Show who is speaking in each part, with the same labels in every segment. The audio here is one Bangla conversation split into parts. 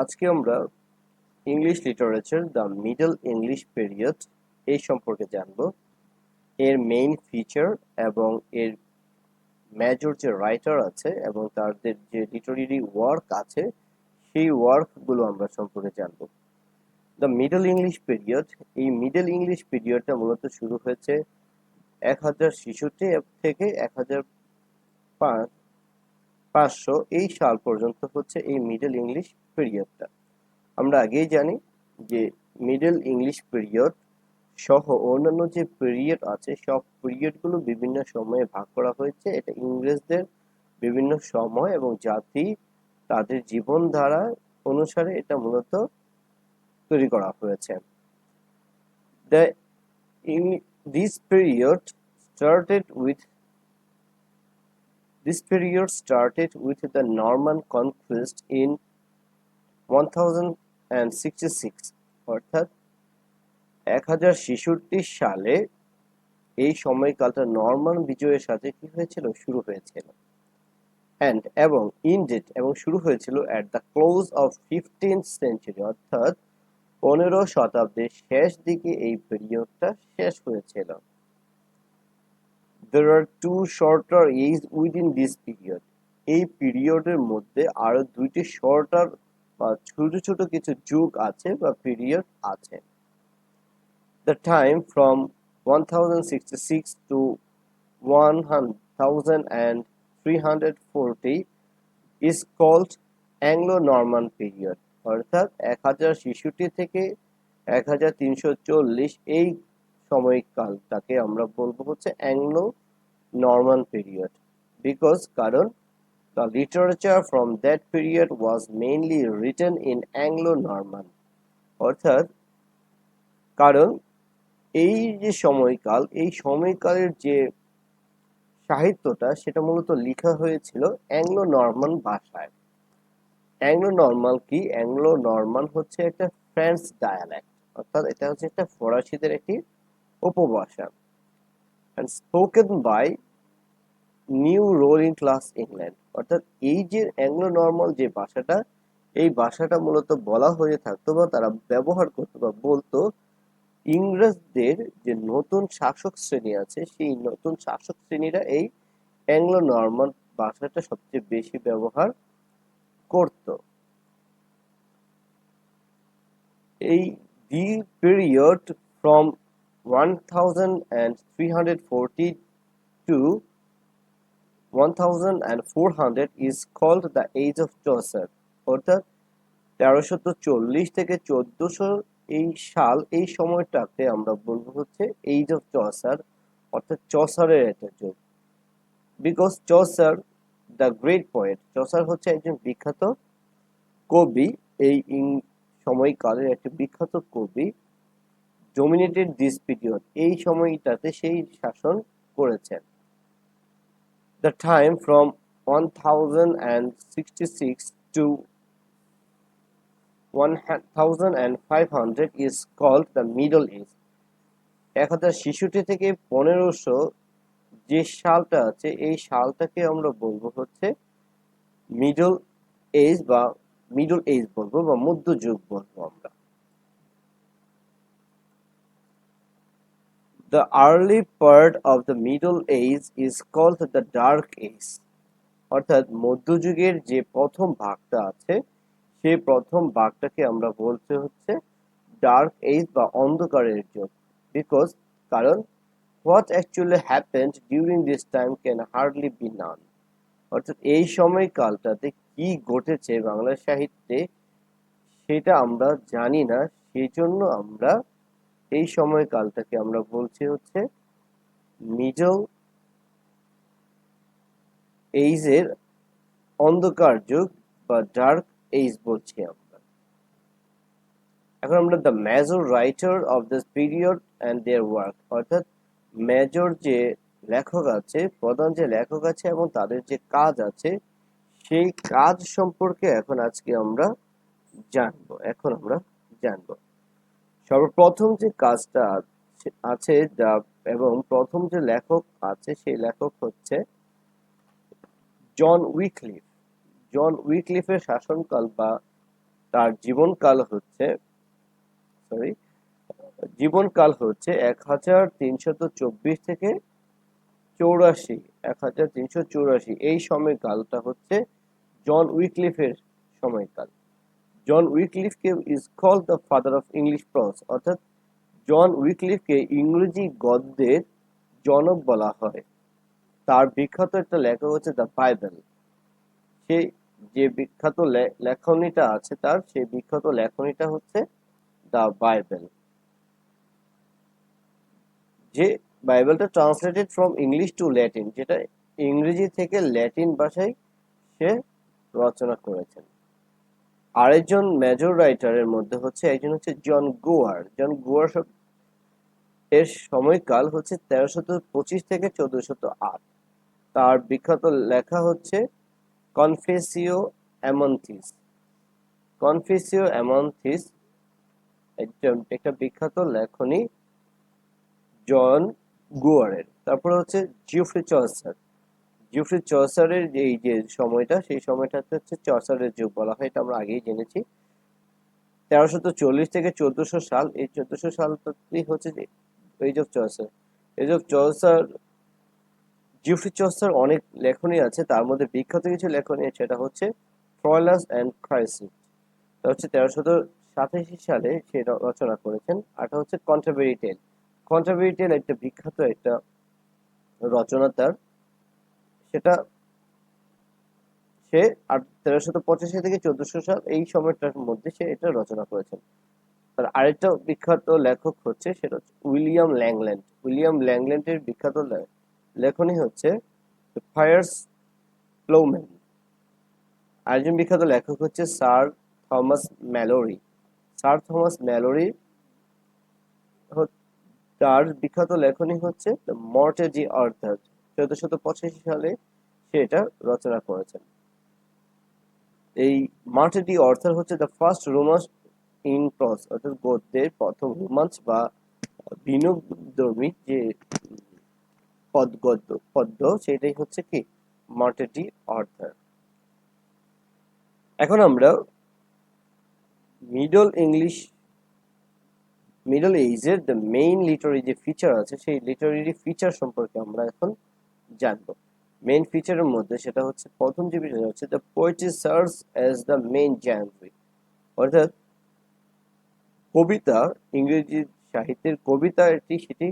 Speaker 1: আজকে আমরা English literature the middle English period এই সম্পর্কে জানব। এর মেইন ফিচার এবং এর মেজর যে রাইটার আছে এবং তাদের যে লিটারেরি ওয়ার্ক আছে সেই ওয়ার্কগুলো আমরা সম্পর্কে জানব। দ্য মিডল ইংলিশ পিরিয়ড, এই মিডল ইংলিশ পিরিয়ডটা মূলত শুরু হয়েছে 1066 থেকে 1500 এই সাল পর্যন্ত হচ্ছে এই মিডল ইংলিশ পিরিয়ডটা। আমরা আগেই জানি যে মিডল ইংলিশ পিরিয়ড সহ অন্যান্য যে পিরিয়ড আছে সব পিরিয়ডগুলো বিভিন্ন সময়ে ভাগ করা হয়েছে। এটা ইংরেজদের বিভিন্ন সময় এবং জাতি তাদের জীবনধারা অনুসারে এটা মূলত তৈরি করা হয়েছে। The in this period started with the Norman Conquest in 1066 অর্থাৎ 1066 সালে এই সময়কালটা নরমান বিজয়ের সাথে কি হয়েছিল, শুরু হয়েছিল। এবং ইন্ডেড এবং শুরু হয়েছিল at the close of 15th century অর্থাৎ 15 শতাব্দীর শেষ দিকে এই পিরিয়ডটা শেষ হয়েছিল। There are two shorter ages within this period. এই পিরিয়ডের মধ্যে আরো দুইটি শর্টার বা ছোট ছোট কিছু যুগ আছে বা পিরিয়ড আছে। The time from 1066 to 1340 is called Anglo-Norman Period অর্থাৎ 1066 থেকে 1340 এই সময়কালটাকে আমরা বলবো হচ্ছে অ্যাংলো নরমান পিরিয়ড। কারণ the literature from that period was mainly written in Anglo-Norman অর্থাৎ কারণ এই যে সময়কাল, এই সময়কালের যে সাহিত্যটা সেটা মূলত লেখা হয়েছিল অ্যাংলো নরমান ভাষায়। অ্যাংলো নরমান কি? অ্যাংলো নরমান হচ্ছে একটা ফ্রেঞ্চ ডায়ালেক্ট অর্থাৎ এটা হচ্ছে একটা ফরাসিদের একটি উপভাষা। and spoken by new rolling class England অর্থাৎ এই যে অ্যাংলো নরমাল যে ভাষাটা, এই ভাষাটা মূলত বলা হয়ে থাকতো বা তারা ব্যবহার করতো বা বলতো ইংরেজদের যে নতুন শাসক শ্রেণী আছে সেই নতুন শাসক শ্রেণীরা এই অ্যাংলো নরমান ভাষাটা সবচেয়ে বেশি ব্যবহার করত। এই দি period from 1340 to 1400 is called the Age of Chaucer অর্থাৎ 1340 থেকে 1400 এই সময়টাকে আমরা বলবো হচ্ছে এইজ অফ চসার অর্থাৎ চসারের একটা যুগ। Because Chaucer the great poet, Chaucer হচ্ছে একজন বিখ্যাত কবি, এই সময়কালের একটা বিখ্যাত কবি। ডমিনেটেড দিস পিরিয়ড, এই সময়টাতে সেই শাসন করেছেন। The time from 1066 to 1500 is called the Middle Age 1066 থেকে 1500 যে সালটা আছে এই সালটাকে আমরা বলবো হচ্ছে মিডল এজ বা মিডল এজ বলবো বা মধ্যযুগ বলবো আমরা। The early part of the Middle Age is called the Dark Age অর্থাৎ মধ্যযুগের যে প্রথম ভাগটা আছে সেই প্রথম ভাগটাকে আমরা বলতে হচ্ছে ডার্ক এজ বা অন্ধকারের যুগ। কারণ what actually happened during this time can hardly be known অর্থাৎ এই সময়কালটাতে কি ঘটেছে বাংলা সাহিত্যে সেটা আমরা জানি না, সেই জন্য আমরা এই সময়কালটাকে আমরা বলছি হচ্ছে মিডল এইজের অন্ধকার যুগ বা ডার্ক এজ বলছি আমরা। এখন আমরা the major writer of this period and their work অর্থাৎ মেজর যে লেখক আছে, প্রধান যে লেখক আছে এবং তাদের যে কাজ আছে সেই কাজ সম্পর্কে আজকে আমরা জানবো। সর্বপ্রথম যে কাজটা আছে এবং প্রথম যে লেখক আছে সেই লেখক হচ্ছে জন উইকলিফ। জন উইকলিফের শাসনকাল বা তার জীবনকাল হচ্ছে 1324 থেকে 1384। এই সময়কালটা হচ্ছে জন উইকলিফের সময়কাল। জন উইকলিফকে is called the father of English prose, অর্থাৎ জন উইকলিফকে ইংরেজি গদ্যের জনক বলা হয়। তার বিখ্যাত একটা লেখা হচ্ছে দ্য বাইবেল। সেই যে বিখ্যাত লেখনীটা আছে তার, সেই বিখ্যাত লেখনীটা হচ্ছে দ্য বাইবেল, যে বাইবেলটা translated from English to Latin, যেটা ইংরেজি থেকে ল্যাটিন ভাষায় সে রচনা করেছেন। আরেকজন মেজর রাইটারের মধ্যে হচ্ছে একজন হচ্ছে জন গোয়ার। জন গোয়ার এর সময়কাল হচ্ছে 1325 থেকে 1408। তার বিখ্যাত লেখা হচ্ছে কনফেসিও অ্যামন্থিস। কনফেসিও অ্যামন্থিস একটা বিখ্যাত লেখনী জন গোয়ারের। তারপরে হচ্ছে জিওফ্রি চসার। জিওফ্রি চসারের এই যে সময়টা, সেই সময়টা হচ্ছে চসারের যুগ বলা হয়, এটা আমরা আগেই জেনেছি। 1340 থেকে 1400 সাল, এই 1400 সালটাই হচ্ছে age of Chaucer. Age of Chaucer, Geoffrey Chaucer অনেক লেখনী আছে, তার মধ্যে বিখ্যাত কিছু লেখনী সেটা হচ্ছে ফ্রয়লাস অ্যান্ড ক্রাইসিস। তা হচ্ছে 1387 সালে সে রচনা করেছেন। আরটা হচ্ছে কন্টারবেরি টেল। কন্টারবেরি টেল একটা বিখ্যাত একটা রচনা তার, সেটা সে 1385 থেকে 1400 সাল এই সময়টার মধ্যে সে এটা রচনা করেছেন। তার আরেকটা বিখ্যাত লেখক হচ্ছে, সেটা হচ্ছে উইলিয়াম ল্যাংল্যান্ড। উইলিয়াম ল্যাংল্যান্ডের বিখ্যাত লেখনী হচ্ছে ফায়ার্স প্লোম্যান। আরেকজন বিখ্যাত লেখক হচ্ছে sir Thomas Mallory. Sir Thomas Mallory তার বিখ্যাত লেখনী হচ্ছে দ্য মর্টেজি আর্থার। 1485 সালে সে এটা রচনা করেছেন। এই মার্টেডি অর্থার হচ্ছে দ্য ফার্স্ট রোমান্স ইন প্রজ, অর্থাৎ গদ্যের প্রথম রোমান্স বা বিনোদধর্মী যে পদ্য, সেটাই হচ্ছে কি মার্টেডি অর্থার। এখন আমরা মিডল এজের দ্য মেইন লিটারি যে ফিচার আছে, সেই লিটারি ফিচার সম্পর্কে আমরা এখন জানবো। মেইন ফিচারের মধ্যে সেটা হচ্ছে, প্রথম যে বিষয় হচ্ছে the poetry serves as the main genre, অর্থাৎ কবিতা, ইংরেজি সাহিত্যের কবিতা সেটি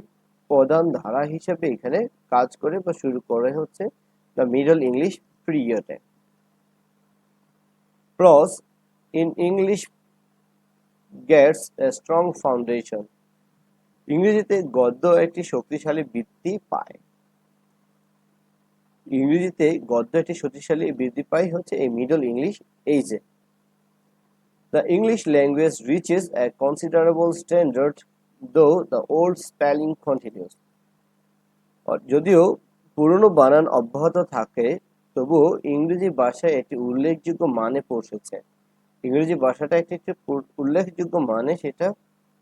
Speaker 1: প্রধান ধারা হিসেবে এখানে কাজ করে বা শুরু করে হচ্ছে দ্য মিডল ইংলিশ পিরিয়ডে। Prose in English gets a strong foundation, ইংরেজিতে গদ্য একটি শক্তিশালী ভিত্তি পায়। ইংরেজিতে গদ্য একটি শক্তিশালী বৃদ্ধি পায় হচ্ছে এই মিডল ইংলিশ এজে। The English language reaches a considerable standard, though the old spelling continues. যদিও পুরনো বানান অব্যাহত থাকে, তবুও ইংরেজি ভাষায় একটি উল্লেখযোগ্য মানে পৌঁছেছে। ইংরেজি ভাষাটা একটি উল্লেখযোগ্য মানে সেটা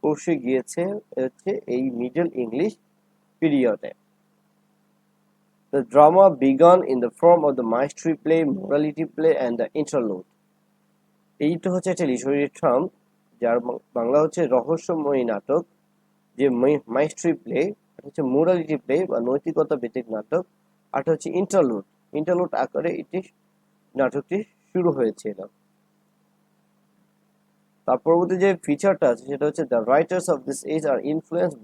Speaker 1: পৌঁছে গিয়েছে হচ্ছে এই মিডল ইংলিশ পিরিয়ডে। The drama began in the form of the mystery play, morality play, and the interlude. এইটা হচ্ছে একটা লিটারেরি টার্ম, যার বাংলা হচ্ছে রহস্যময়ী নাটক, যে মাইস্ট্রি প্লে, হচ্ছে মোরালিটি প্লে বা নৈতিকতা ভিত্তিক নাটক, আর হচ্ছে ইন্টারলুড। ইন্টারলুড আকারে এটি নাটকটি শুরু হয়েছিল। তার পরবর্তী যে ফিচারটা আছে সেটা হচ্ছে the writers of this age are influenced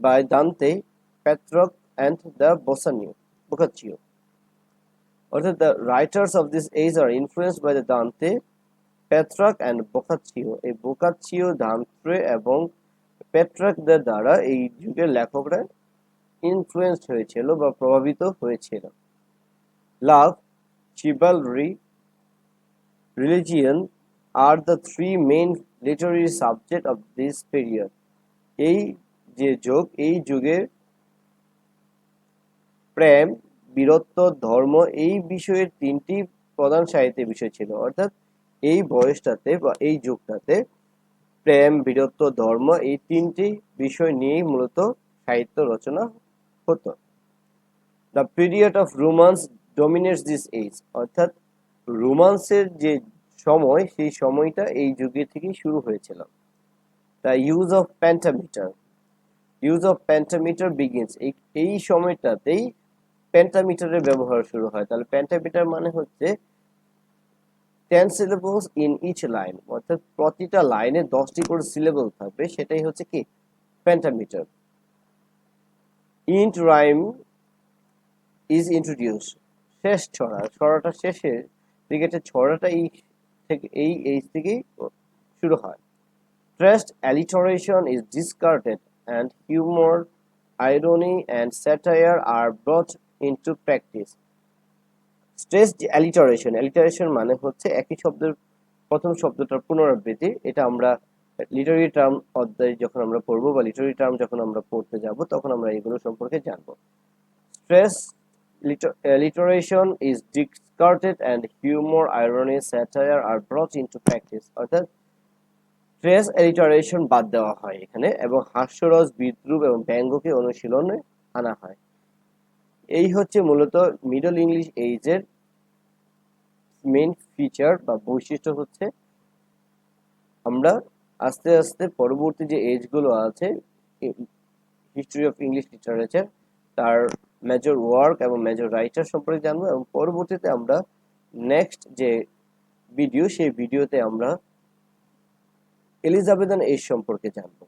Speaker 1: by Dante, Petrarch and the Boccaccio. অর্থাৎ the writers of this age are influenced by the Dante, Petrarch and Boccaccio. এই বোকাচিও, দান্তে এবং পেট্রাকদের দ্বারা এই যুগের লেখকরা ইনফ্লুয়েন্সড হয়েছিল বা প্রভাবিত হয়েছিল। Love, chivalry, religion are the three main literary subject of this period. এই যে যুগ, এই যুগে প্রেম, বীরত্ব, ধর্ম এই বিষয়ের তিনটি প্রধান সাহিত্যের বিষয় ছিল। অর্থাৎ এই বয়সটাতে বা এই যুগটাতে প্রেম, বীরত্ব, ধর্ম এই তিনটি বিষয় নিয়েই মূলত সাহিত্য রচনা হতো। The period of romance dominates this age, অর্থাৎ রোমান্সের যে সময় সেই সময়টা এই যুগে থেকেই শুরু হয়েছিল। The use of pentameter begins, এই সময়টাতেই পেন্টামিটারের ব্যবহার শুরু হয়। তাহলে পেন্টামিটার মানে হচ্ছে 10 syllables in each line, অর্থাৎ প্রতিটা লাইনে 10টি করে সিলেবল থাকবে, সেটাই হচ্ছে কি pentameter. Int rhyme is introduced, শেষ ছড়াটা শেষের দিকে একটা ছড়াটা এই এইচ থেকেই শুরু হয়। Stressed alliteration is discarded and humor, irony and satire are brought into practice. Stressed alliteration মানে হচ্ছে একই শব্দের প্রথম শব্দটার পুনরাবৃত্তি। এটা আমরা লিটারি টার্ম অধ্যায় যখন আমরা পড়বো বা লিটারি টার্ম যখন আমরা পড়তে যাব তখন আমরা এগুলো সম্পর্কে জানবো। Stressed alliteration is discarded and humor, irony, satire are brought into practice, অর্থাৎ স্ট্রেস এলিটারেশন বাদ দেওয়া হয় এখানে এবং হাস্যরস, বিদ্রুপ এবং ব্যঙ্গকে অনুশীলনে আনা হয়। এই হচ্ছে মূলত মিডল ইংলিশ এইজের মেইন ফিচার বা বৈশিষ্ট্য হচ্ছে। আমরা আস্তে আস্তে পরবর্তী যে এজগুলো আছে হিস্ট্রি অফ ইংলিশ লিটারেচার তার মেজর ওয়ার্ক এবং মেজর রাইটার সম্পর্কে জানবো এবং পরবর্তীতে আমরা নেক্সট যে ভিডিও সেই ভিডিওতে আমরা এলিজাবেথান এজ সম্পর্কে জানবো।